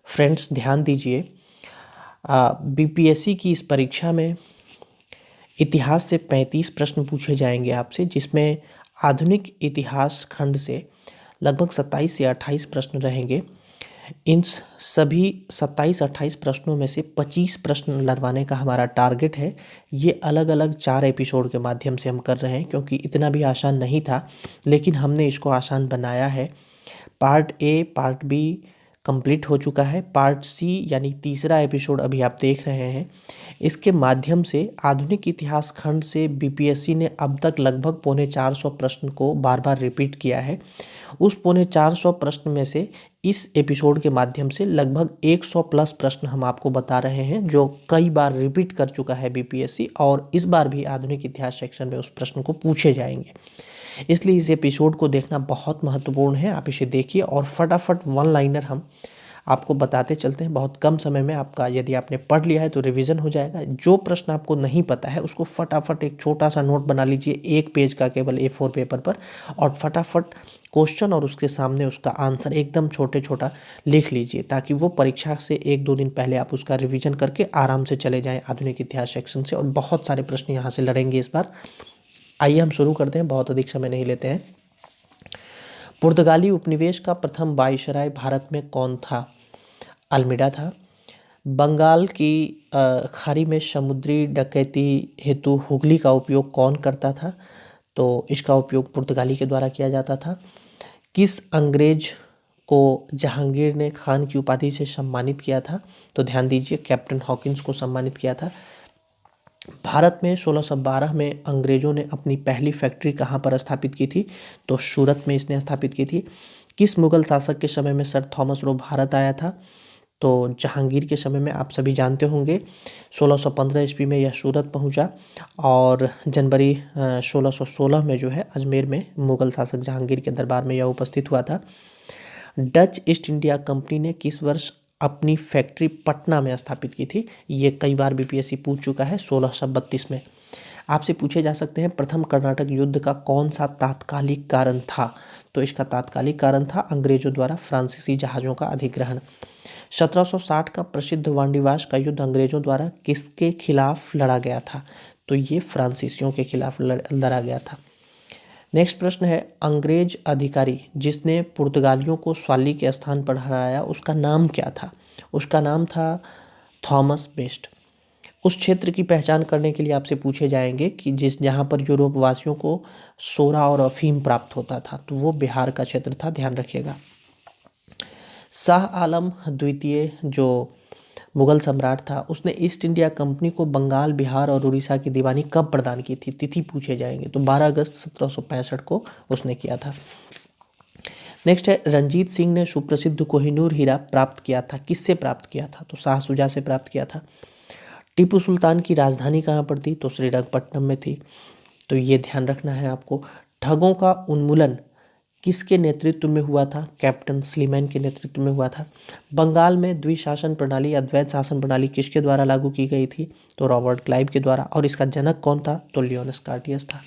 Friends ध्यान दीजिए, BPSC की इस परीक्षा में इतिहास से 35 प्रश्न पूछे जाएंगे आपसे, जिसमें आधुनिक इतिहास खंड से लगभग 27 या 28 प्रश्न रहेंगे। इन सभी 27-28 प्रश्नों में से 25 प्रश्न लड़वाने का हमारा टारगेट है। ये अलग अलग 4 एपिसोड के माध्यम से हम कर रहे हैं, क्योंकि इतना भी आसान नहीं था, लेकिन हमने इसको आसान बनाया है। Part A, part B complete हो चुका है। पार्ट सी यानी तीसरा एपिसोड अभी आप देख रहे हैं। इसके माध्यम से आधुनिक इतिहास खंड से बीपीएससी ने अब तक लगभग 450 प्रश्न को बार बार रिपीट किया है। उस 450 प्रश्न में से इस एपिसोड के माध्यम से लगभग 100 प्लस प्रश्न हम आपको बता रहे हैं, जो कई बार रिपीट कर चुका है बीपीएससी, और इस बार भी आधुनिक इतिहास सेक्शन में उस प्रश्न को पूछे जाएंगे। इसलिए इस एपिसोड को देखना बहुत महत्वपूर्ण है। आप इसे देखिए और फटाफट वन लाइनर हम आपको बताते चलते हैं। बहुत कम समय में आपका, यदि आपने पढ़ लिया है तो रिवीजन हो जाएगा। जो प्रश्न आपको नहीं पता है उसको फटाफट एक छोटा सा नोट बना लीजिए, 1 पेज का केवल A4 पेपर पर, और फटाफट क्वेश्चन और उसके सामने उसका आंसर एकदम छोटा लिख लीजिए, ताकि वो परीक्षा से 1-2 दिन पहले आप उसका रिवीजन करके आराम से चले जाएं आधुनिक इतिहास सेक्शन से। और बहुत सारे प्रश्न यहाँ से लड़ेंगे इस बार। आइए हम शुरू करते हैं, बहुत अधिक समय नहीं लेते हैं। पुर्तगाली उपनिवेश का प्रथम वायसराय भारत में कौन था? अल्मीडा था। बंगाल की खाड़ी में समुद्री डकैती हेतु हुगली का उपयोग कौन करता था? तो इसका उपयोग पुर्तगाली के द्वारा किया जाता था। किस अंग्रेज को जहांगीर ने खान की उपाधि से सम्मानित किया था? तो ध्यान दीजिए, कैप्टन हॉकिंस को सम्मानित किया था। भारत में 1612 में अंग्रेजों ने अपनी पहली फैक्ट्री कहाँ पर स्थापित की थी? तो सूरत में इसने स्थापित की थी। किस मुगल शासक के समय में सर थॉमस रो भारत आया था? तो जहांगीर के समय में। आप सभी जानते होंगे 1615 ईस्वी में यह सूरत पहुंचा, और जनवरी 1616 में जो है अजमेर में मुगल शासक जहांगीर के दरबार में यह उपस्थित हुआ था। डच ईस्ट इंडिया कंपनी ने किस वर्ष अपनी फैक्ट्री पटना में स्थापित की थी? ये कई बार बीपीएससी पूछ चुका है, 1632 में। आपसे पूछे जा सकते हैं प्रथम कर्नाटक युद्ध का कौन सा तात्कालिक कारण था? तो इसका तात्कालिक कारण था अंग्रेजों द्वारा फ्रांसीसी जहाज़ों का अधिग्रहण। 1760 का प्रसिद्ध वांडीवाश का युद्ध अंग्रेजों द्वारा किसके खिलाफ लड़ा गया था? तो ये फ्रांसीसियों के खिलाफ लड़ा गया था। नेक्स्ट प्रश्न है, अंग्रेज अधिकारी जिसने पुर्तगालियों को स्वाली के स्थान पर हराया, उसका नाम क्या था? उसका नाम था थॉमस बेस्ट। उस क्षेत्र की पहचान करने के लिए आपसे पूछे जाएंगे कि जहाँ पर यूरोप वासियों को सोरा और अफीम प्राप्त होता था, तो वो बिहार का क्षेत्र था, ध्यान रखिएगा। शाह आलम द्वितीय जो मुगल सम्राट था, उसने ईस्ट इंडिया कंपनी को बंगाल, बिहार और उड़ीसा की दीवानी कब प्रदान की थी? तिथि पूछे जाएंगे, तो 12 अगस्त 1765 को उसने किया था। नेक्स्ट है, रंजीत सिंह ने सुप्रसिद्ध कोहिनूर हीरा प्राप्त किया था, किससे प्राप्त किया था? तो शाह शुजा से प्राप्त किया था। टीपू सुल्तान की राजधानी कहाँ पर थी? तो श्रीरंगपट्टनम में थी, तो ये ध्यान रखना है आपको। ठगों का उन्मूलन किसके नेतृत्व में हुआ था? कैप्टन स्लीमैन के नेतृत्व में हुआ था। बंगाल में द्विशासन प्रणाली या द्वैध शासन प्रणाली किसके द्वारा लागू की गई थी? तो रॉबर्ट क्लाइव के द्वारा, और इसका जनक कौन था? तो लियोनस कार्टियस था।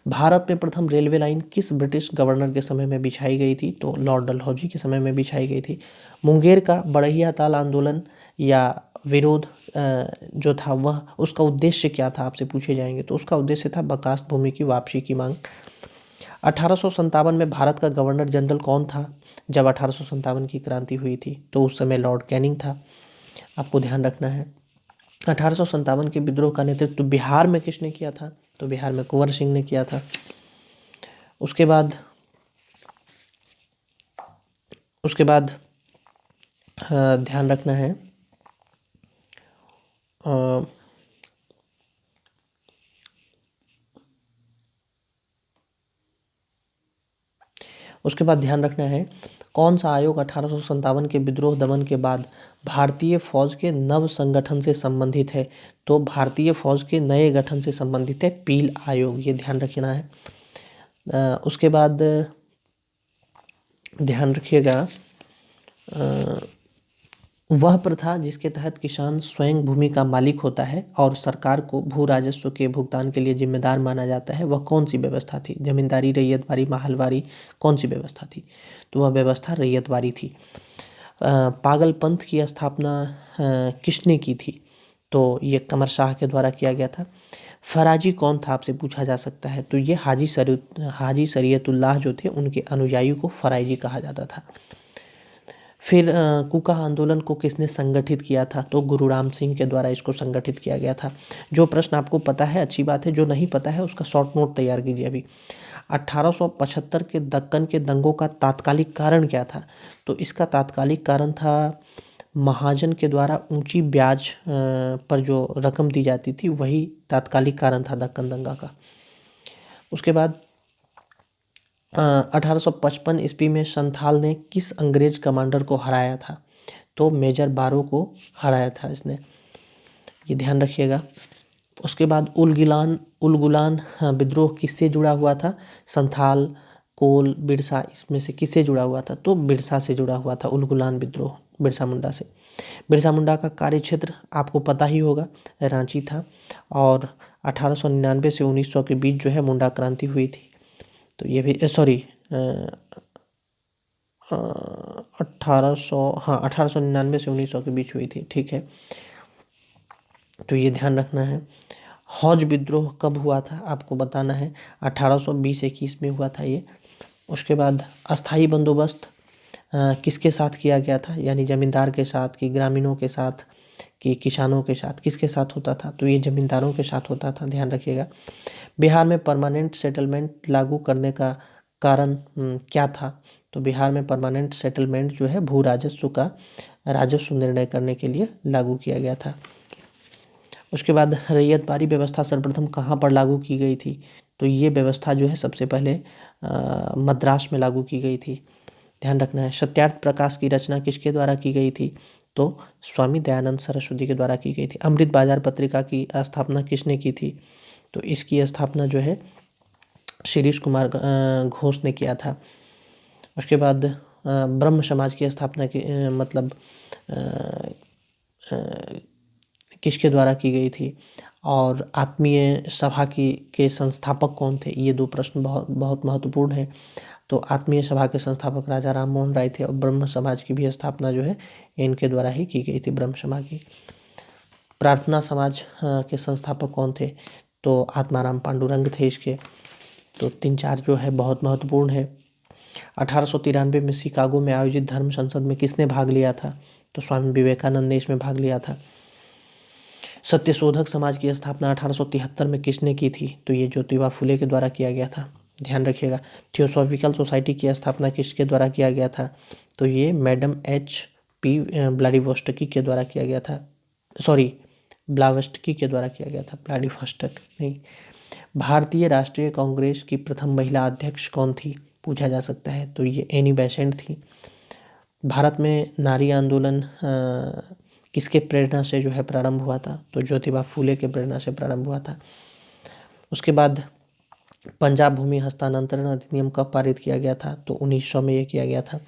भारत में प्रथम रेलवे लाइन किस ब्रिटिश गवर्नर के समय में बिछाई गई थी? तो लॉर्ड डलहौजी के समय में बिछाई गई थी। मुंगेर का बढ़ैया ताल आंदोलन या विरोध जो था, वह उसका उद्देश्य क्या था? आपसे पूछे जाएंगे, तो उसका उद्देश्य था बकास्त भूमि की वापसी की मांग। 1857 में भारत का गवर्नर जनरल कौन था जब 1857 की क्रांति हुई थी? तो उस समय लॉर्ड कैनिंग था, आपको ध्यान रखना है। 1857 के विद्रोह का नेतृत्व बिहार में किसने किया था? तो बिहार में कुंवर सिंह ने किया था। उसके बाद ध्यान रखना है, उसके बाद ध्यान रखना है कौन सा आयोग 1857 के विद्रोह दमन के बाद भारतीय फौज के नव संगठन से संबंधित है? तो भारतीय फौज के नए गठन से संबंधित है पील आयोग, ये ध्यान रखना है। उसके बाद ध्यान रखिएगा, वह प्रथा जिसके तहत किसान स्वयं भूमि का मालिक होता है और सरकार को भू राजस्व के भुगतान के लिए जिम्मेदार माना जाता है, वह कौन सी व्यवस्था थी? जमींदारी, रैयतवारी, महलवारी, कौन सी व्यवस्था थी? तो वह व्यवस्था रैयतवारी थी। पागल पंथ की स्थापना किसने की थी? तो ये कमर शाह के द्वारा किया गया था। फराजी कौन था आपसे पूछा जा सकता है, तो ये हाजी शरीयतुल्लाह जो थे उनके अनुयायियों को फराजी कहा जाता था। फिर कूका आंदोलन को किसने संगठित किया था? तो गुरु राम सिंह के द्वारा इसको संगठित किया गया था। जो प्रश्न आपको पता है अच्छी बात है, जो नहीं पता है उसका शॉर्ट नोट तैयार कीजिए अभी। 1875 के दक्कन के दंगों का तात्कालिक कारण क्या था? तो इसका तात्कालिक कारण था महाजन के द्वारा ऊंची ब्याज पर जो रकम दी जाती थी, वही तात्कालिक कारण था दक्कन दंगा का। उसके बाद 1855 ईस्वी में संथाल ने किस अंग्रेज कमांडर को हराया था? तो मेजर बारो को हराया था इसने, ये ध्यान रखिएगा। उसके बाद उलगुलान विद्रोह किससे जुड़ा हुआ था? संथाल, कोल, बिरसा, इसमें से किससे जुड़ा हुआ था? तो बिरसा से जुड़ा हुआ था उलगुलान विद्रोह, बिरसा मुंडा से। बिरसा मुंडा का कार्यक्षेत्र आपको पता ही होगा, रांची था। और 1899 से 1900 के बीच जो है मुंडा क्रांति हुई थी। तो ये भी सॉरी 1899 से 1900 के बीच हुई थी, ठीक है। तो ये ध्यान रखना है। हौज विद्रोह कब हुआ था आपको बताना है, 1820-21 में हुआ था ये। उसके बाद अस्थाई बंदोबस्त किसके साथ किया गया था, यानी जमींदार के साथ कि ग्रामीणों के साथ कि किसानों के साथ, किसके साथ होता था? तो ये जमींदारों के साथ होता था, ध्यान रखिएगा। बिहार में परमानेंट सेटलमेंट लागू करने का कारण क्या था? तो बिहार में परमानेंट सेटलमेंट जो है भू राजस्व का राजस्व निर्णय करने के लिए लागू किया गया था। उसके बाद रैयतबारी व्यवस्था सर्वप्रथम कहाँ पर लागू की गई थी? तो ये व्यवस्था जो है सबसे पहले मद्रास में लागू की गई थी, ध्यान रखना है। सत्यार्थ प्रकाश की रचना किसके द्वारा की गई थी? तो स्वामी दयानंद सरस्वती के द्वारा की गई थी। अमृत बाजार पत्रिका की स्थापना किसने की थी? तो इसकी स्थापना जो है शिरीष कुमार घोष ने किया था। उसके बाद ब्रह्म समाज की स्थापना की मतलब किसके द्वारा की गई थी? और आत्मीय सभा की के संस्थापक कौन थे? ये दो प्रश्न बहुत बहुत महत्वपूर्ण है। तो आत्मीय सभा के संस्थापक राजा राम मोहन राय थे और ब्रह्म समाज की भी स्थापना जो है इनके द्वारा ही की गई थी, ब्रह्म समाज की। प्रार्थना समाज के संस्थापक कौन थे? तो आत्माराम पांडुरंग थे इसके। तो 3-4 जो है बहुत महत्वपूर्ण है। 1893 में शिकागो में आयोजित धर्म संसद में किसने भाग लिया था? तो स्वामी विवेकानंद ने इसमें भाग लिया था। सत्यशोधक समाज की स्थापना 1873 में किसने की थी? तो ये ज्योतिबा फुले के द्वारा किया गया था, ध्यान रखिएगा। थियोसॉफिकल सोसाइटी की स्थापना किसके द्वारा किया गया था? तो ये मैडम H.P. ब्लाडीवोस्टकी के द्वारा किया गया था, सॉरी ब्लावस्टकी के द्वारा किया गया था, ब्लाडीवोस्टक नहीं। भारतीय राष्ट्रीय कांग्रेस की प्रथम महिला अध्यक्ष कौन थी? पूछा जा सकता है। तो ये एनी बेसेंट थी। भारत में नारी आंदोलन किसके प्रेरणा से जो है प्रारंभ हुआ था? तो ज्योतिबा फूले के प्रेरणा से प्रारंभ हुआ था। उसके बाद पंजाब भूमि हस्तांतरण अधिनियम कब पारित किया गया था? तो 1900 में ये किया गया था।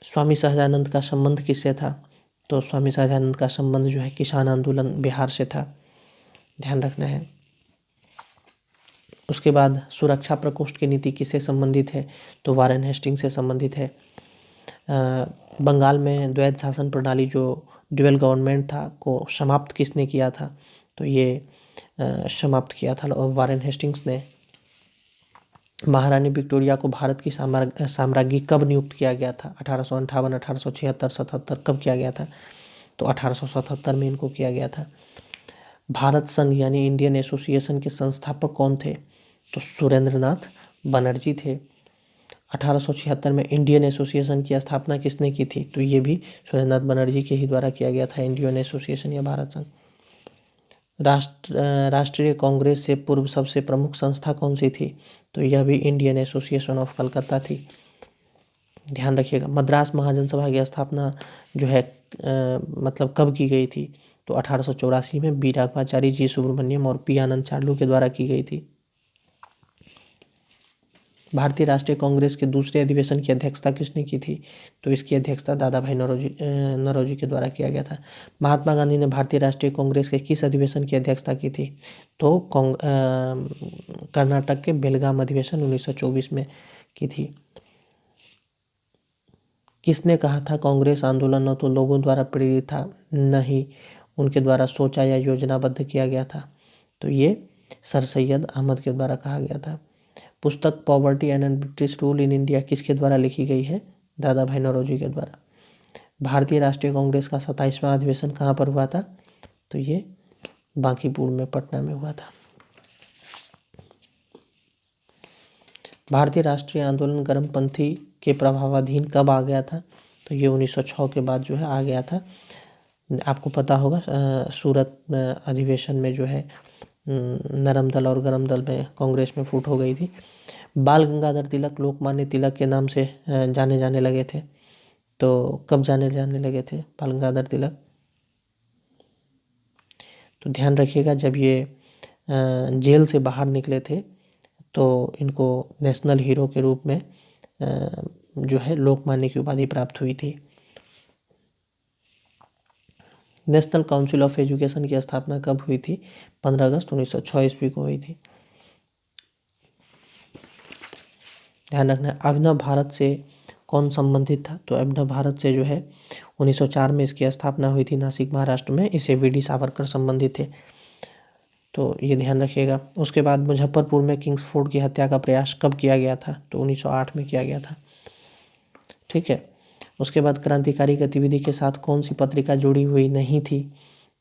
स्वामी सहजानंद का संबंध किससे था? तो स्वामी सहजानंद का संबंध जो है किसान आंदोलन बिहार से था, ध्यान रखना है। उसके बाद सुरक्षा प्रकोष्ठ की नीति किससे संबंधित है? तो वारेन हेस्टिंग से संबंधित है। बंगाल में द्वैध शासन प्रणाली जो ड्यूअल गवर्नमेंट था को समाप्त किसने किया था? तो ये समाप्त किया था वारेन हेस्टिंग्स ने। महारानी विक्टोरिया को भारत की साम्राज्ञी कब नियुक्त किया गया था? 1858, 1876, 77 कब किया गया था? तो 1877 में इनको किया गया था। भारत संघ यानी इंडियन एसोसिएशन के संस्थापक कौन थे? तो सुरेंद्रनाथ बनर्जी थे। 1876 में इंडियन एसोसिएशन की स्थापना किसने की थी? तो ये भी सुरेंद्रनाथ बनर्जी के ही द्वारा किया गया था, इंडियन एसोसिएशन या भारत संघ। राष्ट्रीय कांग्रेस से पूर्व सबसे प्रमुख संस्था कौन सी थी? तो यह भी इंडियन एसोसिएशन ऑफ कलकत्ता थी, ध्यान रखिएगा। मद्रास महाजन सभा की स्थापना जो है मतलब कब की गई थी? तो 1884 में बी राघवाचारी, जी सुब्रमण्यम और पी आनंद चार्लू के द्वारा की गई थी। भारतीय राष्ट्रीय कांग्रेस के दूसरे अधिवेशन की अध्यक्षता किसने की थी? तो इसकी अध्यक्षता दादा भाई नौरोजी के द्वारा किया गया था। महात्मा गांधी ने भारतीय राष्ट्रीय कांग्रेस के किस अधिवेशन की अध्यक्षता की थी? तो कर्नाटक के बेलगाम अधिवेशन 1924 में की थी। किसने कहा था कांग्रेस आंदोलन न तो लोगों द्वारा प्रेरित था, न ही उनके द्वारा सोचा या योजनाबद्ध किया गया था? तो ये सर सैयद अहमद के द्वारा कहा गया था। पुस्तक poverty and British rule in India किसके द्वारा लिखी गई है? दादा भाई नौरोजी के द्वारा। भारतीय राष्ट्रीय कांग्रेस का 27वां अधिवेशन कहाँ पर हुआ था? तो ये बांकीपुर में, पटना में हुआ था। भारतीय राष्ट्रीय आंदोलन गर्मपंथी के प्रभावाधीन कब आ गया था? तो ये 1906 के बाद जो है आ गया था। आपको पता होगा सूरत अधिवेशन में जो है नरम दल और गरम दल में कांग्रेस में फूट हो गई थी। बाल गंगाधर तिलक लोकमान्य तिलक के नाम से जाने जाने लगे थे। तो कब जाने लगे थे बाल गंगाधर तिलक? तो ध्यान रखिएगा, जब ये जेल से बाहर निकले थे तो इनको नेशनल हीरो के रूप में जो है लोकमान्य की उपाधि प्राप्त हुई थी। नेशनल काउंसिल ऑफ एजुकेशन की स्थापना कब हुई थी? 15 अगस्त 1906 ईस्वी को हुई थी। ध्यान रखना है, अभिनव भारत से कौन संबंधित था? तो अभिनव भारत से जो है 1904 में इसकी स्थापना हुई थी नासिक महाराष्ट्र में। इसे वीडी सावरकर संबंधित थे, तो ये ध्यान रखिएगा। उसके बाद मुजफ्फरपुर में किंग्सफोर्ड की हत्या का प्रयास कब किया गया था? तो 1908 में किया गया था। ठीक है। उसके बाद क्रांतिकारी गतिविधि के साथ कौन सी पत्रिका जुड़ी हुई नहीं थी?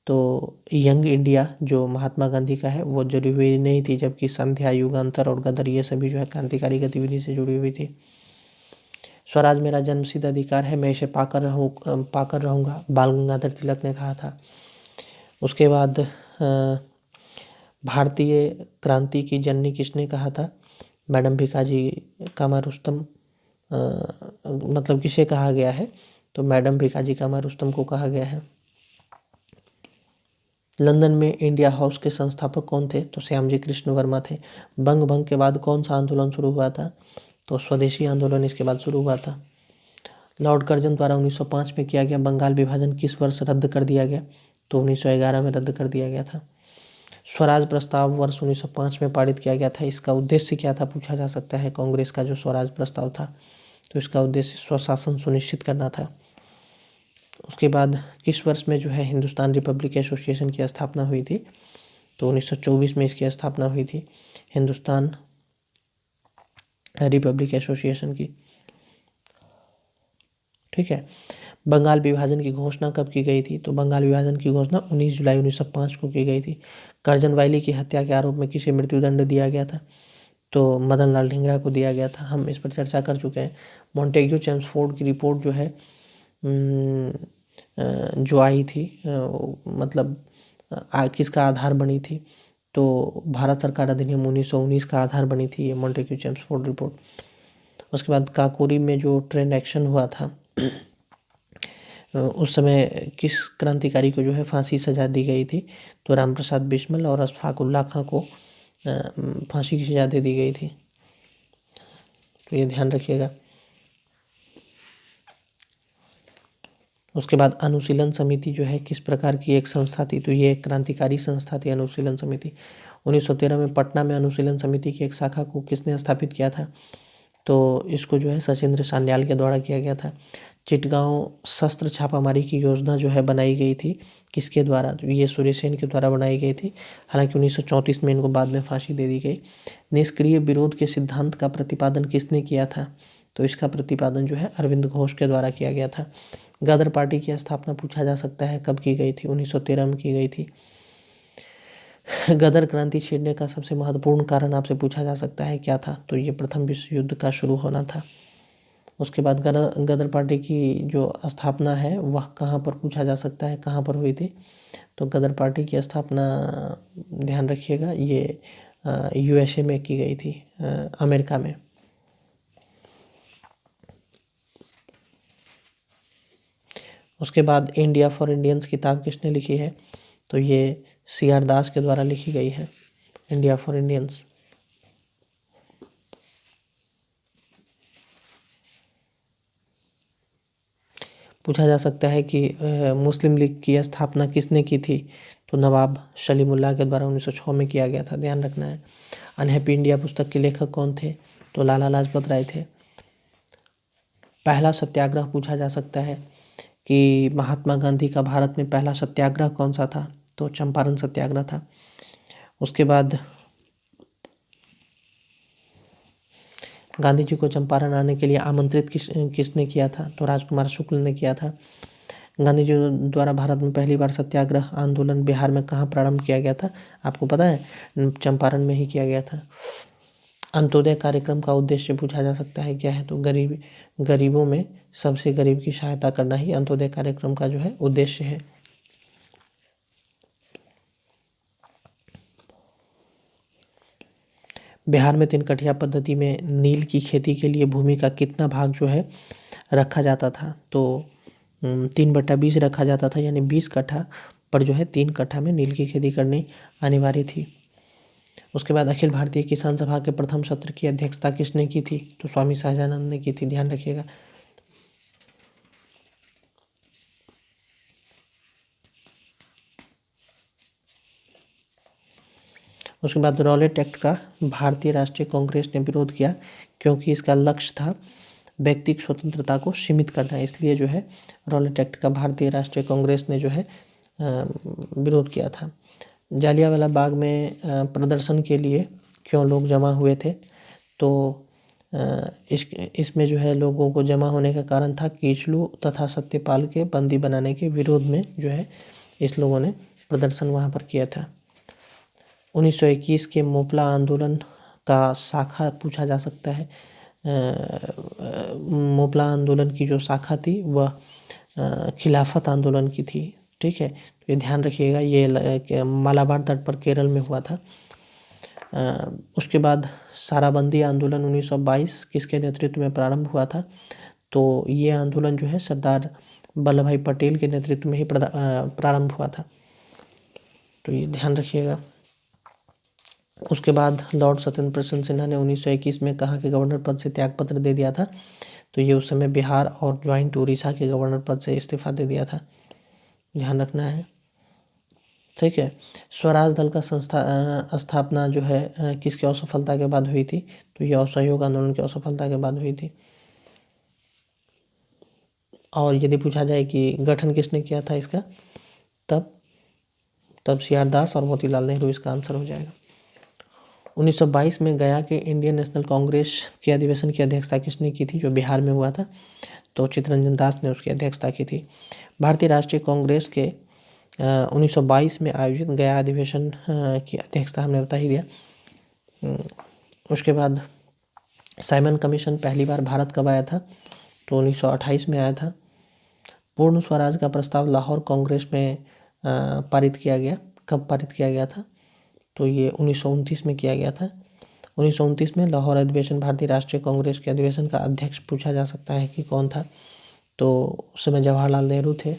तो यंग इंडिया जो महात्मा गांधी का है वो जुड़ी हुई नहीं थी, जबकि संध्या, युगांतर और गदर ये सभी जो है क्रांतिकारी गतिविधि से जुड़ी हुई थी। स्वराज मेरा जन्मसिद्ध अधिकार है, मैं इसे पाकर रहूँगा, बाल गंगाधर तिलक ने कहा था। उसके बाद भारतीय क्रांति की जननी किसने कहा था? मैडम भिकाजी कामा रुस्तम मतलब किसे कहा गया है? तो मैडम भिकाजी कामा रुस्तम को कहा गया है। लंदन में इंडिया हाउस के संस्थापक कौन थे? तो श्यामजी कृष्ण वर्मा थे। बंग भंग के बाद कौन सा आंदोलन शुरू हुआ था? तो स्वदेशी आंदोलन इसके बाद शुरू हुआ था। लॉर्ड कर्जन द्वारा 1905 में किया गया बंगाल विभाजन किस वर्ष रद्द कर दिया गया? तो 1911 में रद्द कर दिया गया था। स्वराज प्रस्ताव वर्ष 1905 में पारित किया गया था। इसका उद्देश्य क्या था पूछा जा सकता है। कांग्रेस का जो स्वराज प्रस्ताव था तो इसका उद्देश्य स्वशासन सुनिश्चित करना था। उसके बाद किस वर्ष में जो है हिंदुस्तान रिपब्लिक एसोसिएशन की स्थापना हुई थी? तो 1924 में इसकी स्थापना हुई थी, हिंदुस्तान रिपब्लिक एसोसिएशन की। ठीक है। बंगाल विभाजन की घोषणा कब की गई थी? तो बंगाल विभाजन की घोषणा 19 जुलाई 1905 को की गई थी। कर्जन वाइली की हत्या के आरोप में किसे मृत्युदंड दिया गया था? तो मदन लाल ढींगरा को दिया गया था। हम इस पर चर्चा कर चुके हैं। मॉन्टेग्यू चेम्सफोर्ड की रिपोर्ट जो है जो आई थी मतलब किसका आधार बनी थी? तो भारत सरकार अधिनियम 1919 का आधार बनी थी ये मॉन्टेग्यू चेम्सफोर्ड रिपोर्ट। उसके बाद काकोरी में जो ट्रेन एक्शन हुआ था उस समय किस क्रांतिकारी को जो है फांसी सजा दी गई थी? तो रामप्रसाद बिस्मिल और अशफाक उल्लाह खां को फांसी की सजा दे दी गई थी। तो ये ध्यान रखिएगा। उसके बाद अनुशीलन समिति जो है किस प्रकार की एक संस्था थी? तो ये एक क्रांतिकारी संस्था थी अनुशीलन समिति। 1913 में पटना में अनुशीलन समिति की एक शाखा को किसने स्थापित किया था? तो इसको जो है सचिंद्र सान्याल के द्वारा किया गया था। चिटगांव शस्त्र छापामारी की योजना जो है बनाई गई थी किसके द्वारा? तो ये सूर्यसेन के द्वारा बनाई गई थी। हालांकि 1934 में इनको बाद में फांसी दे दी गई। निष्क्रिय विरोध के सिद्धांत का प्रतिपादन किसने किया था? तो इसका प्रतिपादन जो है अरविंद घोष के द्वारा किया गया था। गदर पार्टी की स्थापना पूछा जा सकता है कब की गई थी? 1913 में की गई थी। गदर क्रांति छेड़ने का सबसे महत्वपूर्ण कारण आपसे पूछा जा सकता है क्या था? तो ये प्रथम विश्व युद्ध का शुरू होना था। उसके बाद गदर पार्टी की जो स्थापना है वह कहाँ पर पूछा जा सकता है, कहाँ पर हुई थी? तो गदर पार्टी की स्थापना ध्यान रखिएगा ये यूएसए में की गई थी, अमेरिका में। उसके बाद इंडिया फॉर इंडियंस किताब किसने लिखी है? तो ये CR दास के द्वारा लिखी गई है, इंडिया फॉर इंडियंस। पूछा जा सकता है कि मुस्लिम लीग की स्थापना किसने की थी? तो नवाब सलीमुल्लाह के द्वारा 1906 में किया गया था, ध्यान रखना है। अनहैप्पी इंडिया पुस्तक के लेखक कौन थे? तो लाला लाजपत राय थे। पहला सत्याग्रह पूछा जा सकता है कि महात्मा गांधी का भारत में पहला सत्याग्रह कौन सा था, तो चंपारण सत्याग्रह था। उसके बाद गांधी जी को चंपारण आने के लिए आमंत्रित किसने किया था, तो राजकुमार शुक्ल ने किया था। गांधी जी द्वारा भारत में पहली बार सत्याग्रह आंदोलन बिहार में कहाँ प्रारंभ किया गया था, आपको पता है, चंपारण में ही किया गया था। अंत्योदय कार्यक्रम का उद्देश्य पूछा जा सकता है क्या है, तो गरीबों में सबसे गरीब की सहायता करना ही अंत्योदय कार्यक्रम का जो है उद्देश्य है। बिहार में 3 कठिया पद्धति में नील की खेती के लिए भूमि का कितना भाग जो है रखा जाता था, तो 3/20 रखा जाता था, यानी 20 कट्ठा पर जो है 3 कट्ठा में नील की खेती करनी अनिवार्य थी। उसके बाद अखिल भारतीय किसान सभा के प्रथम सत्र की अध्यक्षता किसने की थी, तो स्वामी सहजानंद ने की थी, ध्यान रखिएगा। उसके बाद रॉलेट एक्ट का भारतीय राष्ट्रीय कांग्रेस ने विरोध किया क्योंकि इसका लक्ष्य था व्यक्तिगत स्वतंत्रता को सीमित करना, इसलिए जो है रॉलेट एक्ट का भारतीय राष्ट्रीय कांग्रेस ने जो है विरोध किया था। जालियांवाला बाग में प्रदर्शन के लिए क्यों लोग जमा हुए थे, तो इसमें जो है लोगों को जमा होने का कारण था कीचलू तथा सत्यपाल के बंदी बनाने के विरोध में जो है इस लोगों ने प्रदर्शन वहाँ पर किया था। 1921 के मोपला आंदोलन का शाखा पूछा जा सकता है। मोपला आंदोलन की जो शाखा थी वह खिलाफत आंदोलन की थी, ठीक है, तो ये ध्यान रखिएगा, ये मालाबार तट पर केरल में हुआ था। उसके बाद साराबंदी आंदोलन 1922 किसके नेतृत्व में प्रारंभ हुआ था, तो ये आंदोलन जो है सरदार वल्लभ भाई पटेल के नेतृत्व में ही प्रारंभ हुआ था, तो ये ध्यान रखिएगा। उसके बाद लॉर्ड सत्येंद्र प्रसन्न सिन्हा ने 1921 में कहाँ के गवर्नर पद से त्यागपत्र दे दिया था, तो ये उस समय बिहार और ज्वाइंट उड़ीसा के गवर्नर पद से इस्तीफा दे दिया था, ध्यान रखना है, ठीक है। स्वराज दल का स्थापना जो है किसकी असफलता के बाद हुई थी, तो ये असहयोग आंदोलन की असफलता के बाद हुई थी। और यदि पूछा जाए कि गठन किसने किया था इसका, तब सी.आर. दास और मोतीलाल नेहरू इसका आंसर हो जाएगा। 1922 में गया के इंडियन नेशनल कांग्रेस के अधिवेशन की अध्यक्षता किसने की थी, जो बिहार में हुआ था, तो चित्तरंजन दास ने उसकी अध्यक्षता की थी। भारतीय राष्ट्रीय कांग्रेस के 1922 में आयोजित गया अधिवेशन की अध्यक्षता हमने बता ही दिया। उसके बाद साइमन कमीशन पहली बार भारत कब आया था, तो 1928 में आया था। पूर्ण स्वराज का प्रस्ताव लाहौर कांग्रेस में पारित किया गया, कब पारित किया गया था, तो ये 1929 में किया गया था। 1929 में लाहौर अधिवेशन भारतीय राष्ट्रीय कांग्रेस के अधिवेशन का अध्यक्ष पूछा जा सकता है कि कौन था, तो उस समय जवाहरलाल नेहरू थे।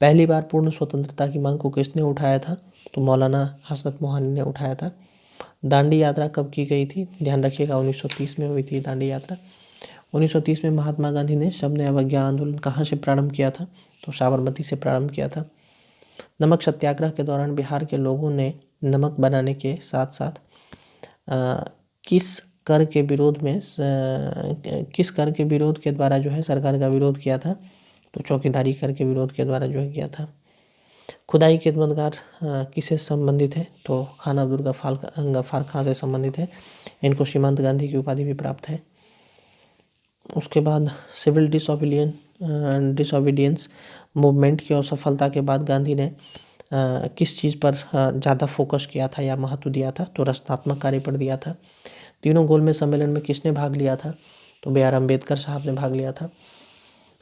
पहली बार पूर्ण स्वतंत्रता की मांग को किसने उठाया था, तो मौलाना हजरत मोहन ने उठाया था। दांडी यात्रा कब की गई थी, ध्यान रखिएगा 1930 में हुई थी दांडी यात्रा। 1930 में महात्मा गांधी ने शबने अवज्ञा आंदोलन कहाँ से प्रारंभ किया था, तो साबरमती से प्रारंभ किया था। नमक सत्याग्रह के दौरान बिहार के लोगों ने नमक बनाने के साथ साथ किस कर के विरोध के द्वारा जो है सरकार का विरोध किया था, तो चौकीदारी कर के विरोध के द्वारा जो है किया था। खुदाई खिदमतगार किससे संबंधित है, तो खान अब्दुल गफ्फार खां से संबंधित है, इनको सीमांत गांधी की उपाधि भी प्राप्त है। उसके बाद सिविल डिसोबीडियंस मूवमेंट की असफलता के बाद गांधी ने किस चीज़ पर ज़्यादा फोकस किया था या महत्व दिया था, तो रचनात्मक कार्य पर दिया था। तीनों गोलमेज सम्मेलन में किसने भाग लिया था, तो बी.आर. अम्बेडकर साहब ने भाग लिया था।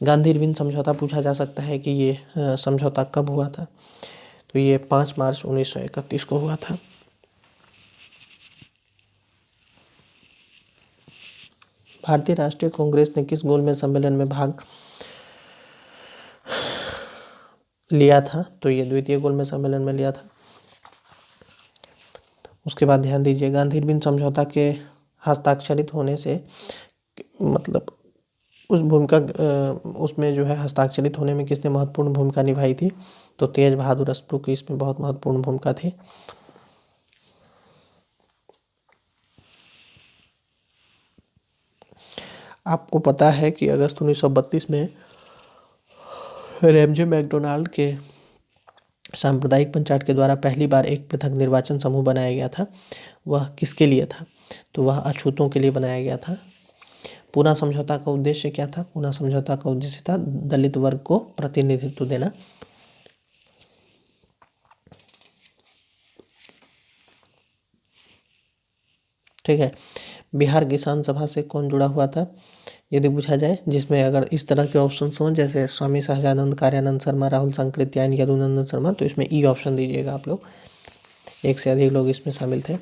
गांधी इरविन समझौता पूछा जा सकता है कि ये समझौता कब हुआ था, तो ये 5 मार्च 1931 को हुआ था। भारतीय राष्ट्रीय कांग्रेस ने किस गोलमेज सम्मेलन में भाग लिया था, तो ये द्वितीय गोलमेज सम्मेलन में लिया था। उसके बाद ध्यान दीजिए, गांधी इरविन समझौता के हस्ताक्षरित होने से मतलब उसमें जो है हस्ताक्षरित होने में किसने महत्वपूर्ण भूमिका निभाई थी, तो तेज बहादुर अस्प्रू की इसमें बहुत महत्वपूर्ण भूमिका थी। आपको पता है कि अगस्त 1932 में रैमजे मैकडोनाल्ड के सांप्रदायिक पंचायत के द्वारा पहली बार एक पृथक निर्वाचन समूह बनाया गया था। वह किसके लिए था? तो वह अछूतों के लिए बनाया गया था। पूना समझौता का उद्देश्य क्या था? पूना समझौता का उद्देश्य था दलित वर्ग को प्रतिनिधित्व देना। ठीक है। बिहार किसान सभा से कौन जुड़ा हुआ था यदि पूछा जाए, जिसमें अगर इस तरह के ऑप्शन हों जैसे स्वामी सहजानंद, कार्यानंद शर्मा, राहुल सांकृत्यायन, यदुनंदन शर्मा, तो इसमें ई ऑप्शन दीजिएगा आप लोग। एक से अधिक लोग इसमें शामिल थे।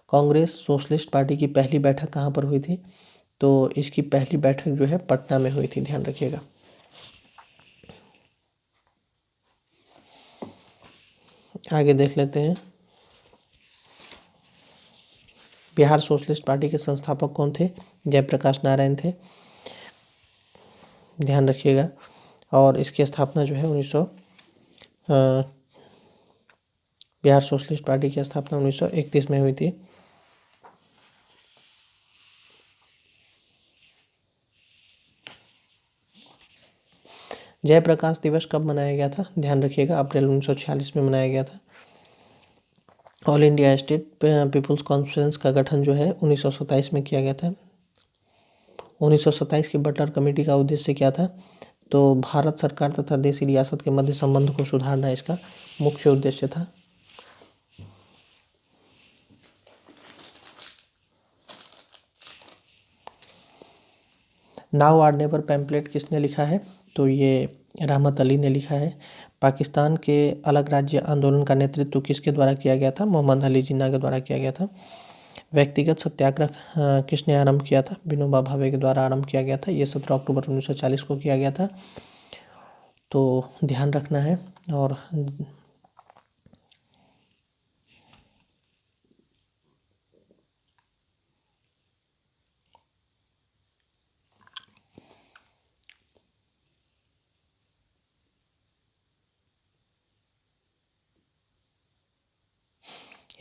कांग्रेस सोशलिस्ट पार्टी की पहली बैठक कहाँ पर हुई थी? तो इसकी पहली बैठक जो है पटना में हुई थी, ध्यान रखिएगा। आगे देख लेते हैं। बिहार सोशलिस्ट पार्टी के संस्थापक कौन थे? जयप्रकाश नारायण थे, ध्यान रखिएगा। और इसकी स्थापना जो है बिहार सोशलिस्ट पार्टी की स्थापना 1931 में हुई थी। जयप्रकाश दिवस कब मनाया गया था? ध्यान रखिएगा, अप्रैल 1946 में मनाया गया था। All India state people's conference का गठन जो है 1927 में किया गया था। 1927 की बटलर कमेटी का उद्देश्य क्या था? तो भारत सरकार तथा देशी रियासत के मध्य संबंध को सुधारना इसका मुख्य उद्देश्य था। नाउ आर नेवर पैम्पलेट किसने लिखा है? तो ये रहमत अली ने लिखा है। पाकिस्तान के अलग राज्य आंदोलन का नेतृत्व किसके द्वारा किया गया था? मोहम्मद अली जिन्ना के द्वारा किया गया था। व्यक्तिगत सत्याग्रह किसने आरंभ किया था? विनोबा भावे के द्वारा आरंभ किया गया था। ये 17 अक्टूबर 1940 को किया गया था, तो ध्यान रखना है। और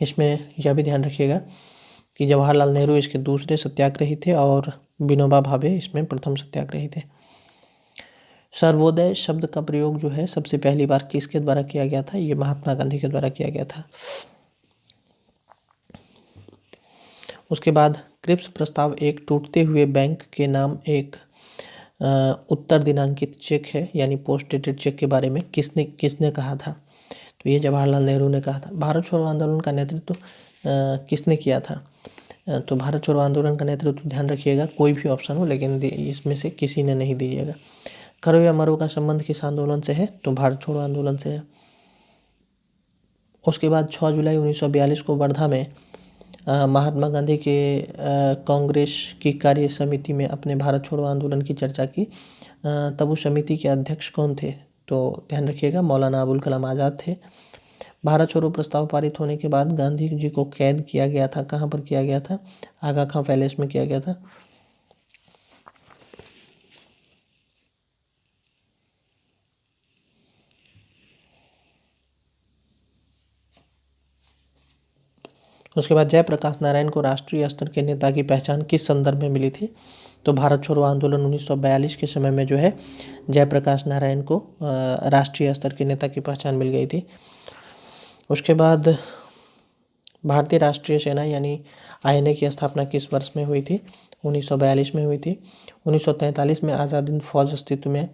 इसमें यह भी ध्यान रखिएगा कि जवाहरलाल नेहरू इसके दूसरे सत्याग्रही थे और विनोबा भावे इसमें प्रथम सत्याग्रही थे। सर्वोदय शब्द का प्रयोग जो है सबसे पहली बार किसके द्वारा किया गया था? ये महात्मा गांधी के द्वारा किया गया था। उसके बाद क्रिप्स प्रस्ताव एक टूटते हुए बैंक के नाम एक उत्तर दिनांकित चेक है, यानी पोस्ट डेटेड चेक के बारे में किसने किसने कहा था? तो ये जवाहरलाल नेहरू ने कहा था। भारत छोड़ो आंदोलन का नेतृत्व किसने किया था? तो भारत छोड़ो आंदोलन का नेतृत्व, ध्यान रखिएगा, कोई भी ऑप्शन हो लेकिन इसमें से किसी ने नहीं दीजिएगा। करो या मरो का संबंध किस आंदोलन से है? तो भारत छोड़ो आंदोलन से है। उसके बाद 6 जुलाई 1942 को वर्धा में महात्मा गांधी के कांग्रेस की कार्य समिति में अपने भारत छोड़ो आंदोलन की चर्चा की। तब उस समिति के अध्यक्ष कौन थे? तो ध्यान रखिएगा, मौलाना अबुल कलाम आज़ाद थे। भारत छोड़ो प्रस्ताव पारित होने के बाद गांधी जी को कैद किया गया था। कहाँ पर किया गया था? आगा खां पैलेस में किया गया था। उसके बाद जयप्रकाश नारायण को राष्ट्रीय स्तर के नेता की पहचान किस संदर्भ में मिली थी? तो भारत छोड़ो आंदोलन 1942 के समय में जो है जयप्रकाश नारायण को राष्ट्रीय स्तर के नेता की पहचान मिल गई थी। उसके बाद भारतीय राष्ट्रीय सेना यानी आईएनए की स्थापना किस वर्ष में हुई थी? 1942 में हुई थी। 1943 में आज़ाद हिंद फौज अस्तित्व में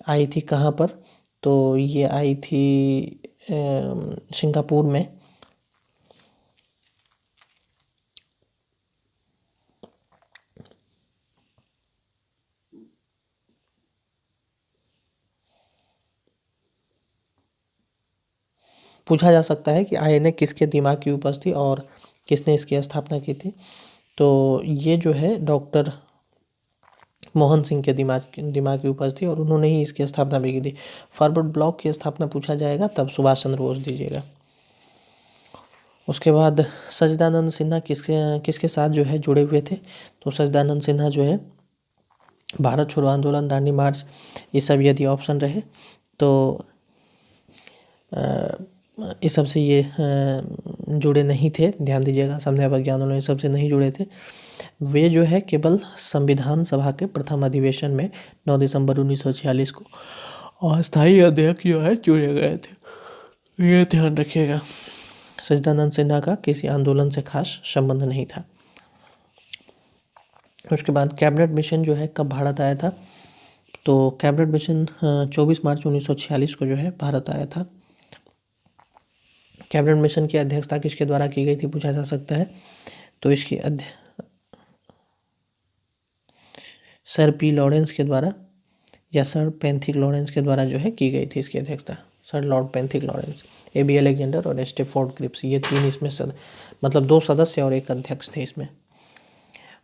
आई थी। कहाँ पर? तो ये आई थी सिंगापुर में। पूछा जा सकता है कि आईएनए किसके दिमाग की उपज थी और किसने इसकी स्थापना की थी? तो ये जो है डॉक्टर मोहन सिंह के दिमाग की उपज थी और उन्होंने ही इसकी स्थापना भी की थी। फॉरवर्ड ब्लॉक की स्थापना पूछा जाएगा तब सुभाष चंद्र बोस दीजिएगा। उसके बाद सच्चिदानंद सिन्हा किसके किसके साथ जो है जुड़े हुए थे? तो सच्चिदानंद सिन्हा जो है भारत छोड़ो आंदोलन, दांडी मार्च, ये सब यदि ऑप्शन रहे तो इस सब से ये जुड़े नहीं थे, ध्यान दीजिएगा, समन्वय अवज्ञा आंदोलन इस सब से नहीं जुड़े थे। वे जो है केवल संविधान सभा के प्रथम अधिवेशन में 9 दिसंबर 1946 को अस्थायी अध्यक्ष जो है चुने गए थे, ये ध्यान रखिएगा। सच्चिदानंद सिन्हा का किसी आंदोलन से खास संबंध नहीं था। उसके बाद कैबिनेट मिशन जो है कब भारत आया था, तो कैबिनेट मिशन 24 मार्च 1946 को जो है भारत आया था। कैबिनेट मिशन की अध्यक्षता किसके द्वारा की गई थी पूछा जा सकता है, तो इसकी सर पी लॉरेंस के द्वारा या सर पेंथिक लॉरेंस के द्वारा जो है की गई थी इसकी अध्यक्षता। Sir Lord Pethick Lawrence, A B. Alexander और स्टेफोर्ड क्रिप्स, ये तीन इसमें मतलब 2 सदस्य और 1 अध्यक्ष थे इसमें।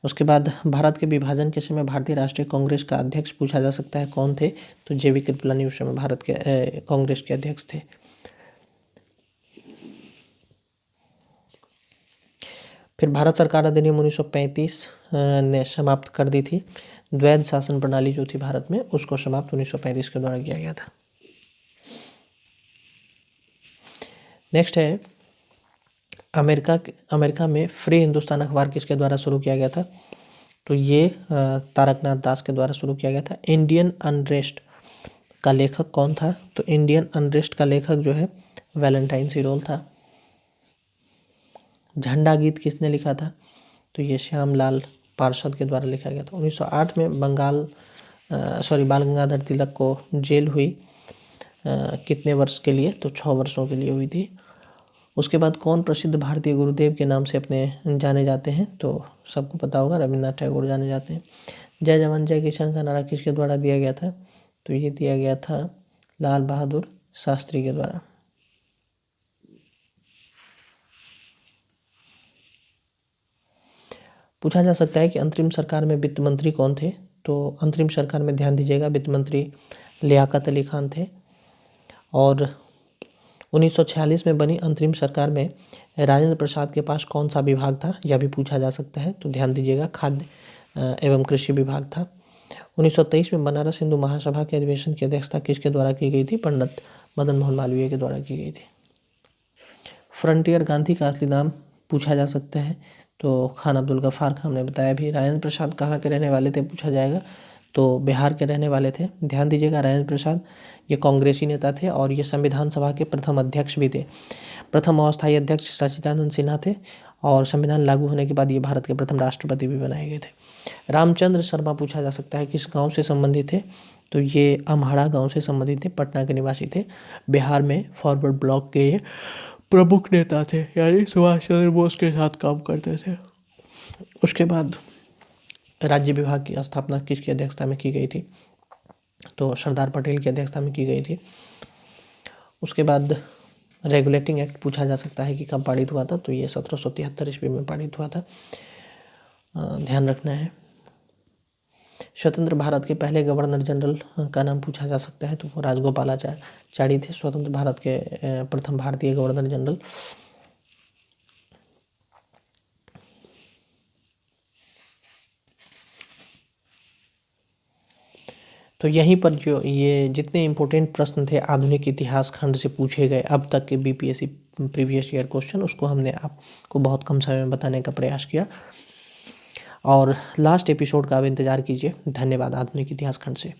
उसके बाद भारत के विभाजन के समय भारतीय राष्ट्रीय कांग्रेस का अध्यक्ष पूछा जा सकता है कौन थे, तो जे.बी. कृपलानी उस समय भारत के कांग्रेस के अध्यक्ष थे। फिर भारत सरकार अधिनियम 1935 ने समाप्त कर दी थी। द्वैध शासन प्रणाली जो थी भारत में, उसको समाप्त 1935 के द्वारा किया गया था। नेक्स्ट है अमेरिका में फ्री हिंदुस्तान अखबार किसके द्वारा शुरू किया गया था, तो ये तारकनाथ दास के द्वारा शुरू किया गया था। इंडियन अनरेस्ट का लेखक कौन था, तो इंडियन अनरेस्ट का लेखक जो है वैलेंटाइन सिरोल था। झंडा गीत किसने लिखा था, तो ये श्यामलाल पार्षद के द्वारा लिखा गया था। 1908 में बाल गंगाधर तिलक को जेल हुई, कितने वर्ष के लिए, तो 6 वर्षों के लिए हुई थी। उसके बाद कौन प्रसिद्ध भारतीय गुरुदेव के नाम से अपने जाने जाते हैं, तो सबको पता होगा रविन्द्रनाथ टैगोर जाने जाते हैं। जय जवान जय किसान का नारा किसके द्वारा दिया गया था, तो ये दिया गया था लाल बहादुर शास्त्री के द्वारा। पूछा जा सकता है कि अंतरिम सरकार में वित्त मंत्री कौन थे, तो अंतरिम सरकार में ध्यान दीजिएगा वित्त मंत्री लियाकत अली खान थे। और 1946 में बनी अंतरिम सरकार में राजेंद्र प्रसाद के पास कौन सा विभाग था, यह भी पूछा जा सकता है, तो ध्यान दीजिएगा खाद्य एवं कृषि विभाग था। 1923 में बनारस हिंदू महासभा के अधिवेशन की अध्यक्षता किसके द्वारा की गई थी, पंडित मदन मोहन मालवीय के द्वारा की गई थी। फ्रंटियर गांधी का असली नाम पूछा जा सकता है, तो खान अब्दुल गफ्फार खान ने बताया भी। राजेंद्र प्रसाद कहाँ के रहने वाले थे पूछा जाएगा, तो बिहार के रहने वाले थे। ध्यान दीजिएगा राजेंद्र प्रसाद ये कांग्रेसी नेता थे और ये संविधान सभा के प्रथम अध्यक्ष भी थे। प्रथम अस्थायी अध्यक्ष सच्चिदानंद सिन्हा थे और संविधान लागू होने के बाद ये भारत के प्रथम राष्ट्रपति भी बनाए गए थे। रामचंद्र शर्मा पूछा जा सकता है किस गाँव से संबंधित थे, तो ये अम्हाड़ा गाँव से संबंधित थे, पटना के निवासी थे। बिहार में फॉरवर्ड ब्लॉक के प्रमुख नेता थे, यानी सुभाष चंद्र बोस के साथ काम करते थे। उसके बाद राज्य विभाग की स्थापना किसकी अध्यक्षता में की गई थी, तो सरदार पटेल की अध्यक्षता में की गई थी। उसके बाद रेगुलेटिंग एक्ट पूछा जा सकता है कि कब पारित हुआ था, तो ये 1773 ईस्वी में पारित हुआ था, ध्यान रखना है। स्वतंत्र भारत के पहले गवर्नर जनरल का नाम पूछा जा सकता है, तो वो राजगोपालाचारी थे, स्वतंत्र भारत के प्रथम भारतीय गवर्नर जनरल। तो यहीं पर जो ये जितने इम्पोर्टेंट प्रश्न थे आधुनिक इतिहास खंड से पूछे गए अब तक के बीपीएससी प्रीवियस ईयर क्वेश्चन, उसको हमने आपको बहुत कम समय में बताने का प्रयास किया। और लास्ट एपिसोड का आप इंतज़ार कीजिए। धन्यवाद आधुनिक इतिहास खंड से।